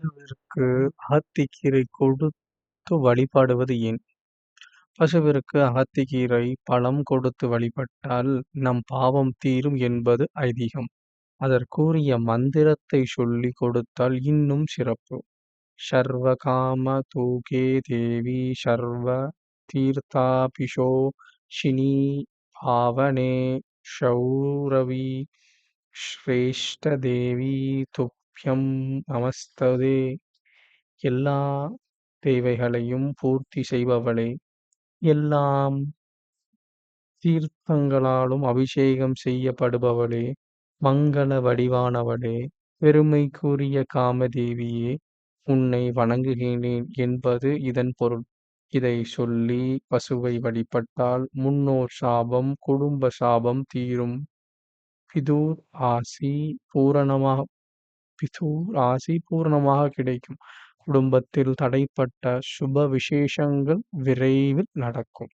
பசுவிற்கு அகத்திக்கீரை கொடுத்து வழிபடுவது ஏன்? பசுவிற்கு அகத்திக்கீரை பழம் கொடுத்து வழிபட்டால் நம் பாவம் தீரும் என்பது ஐதீகம். அதற்குரிய மந்திரத்தை சொல்லிக் கொடுத்தால் இன்னும் சிறப்பு. சர்வ காம தூகே தேவி சர்வ தீர்த்தாபிஷோ ஷினி பாவனே ஷௌரவி ஸ்ரேஷ்ட தேவி துப்யம் நமஸ்ததே. எல்லா தேவைகளையும் பூர்த்தி செய்பவளே, எல்லாம் தீர்த்தங்களாலும் அபிஷேகம் செய்யப்படுபவளே, மங்கள வடிவானவளே, பெருமைக்குரிய காமதேவியே, உன்னை வணங்குகிறேன் என்பது இதன் பொருள். இதை சொல்லி பசுவை வழிபட்டால் முன்னோர் சாபம், குடும்ப சாபம் தீரும். பிதுர் ஆசி பூரணமாக பிதுர் ஆசி பூரணமாக கிடைக்கும். குடும்பத்தில் தடைப்பட்ட சுப விசேஷங்கள் விரைவில் நடக்கும்.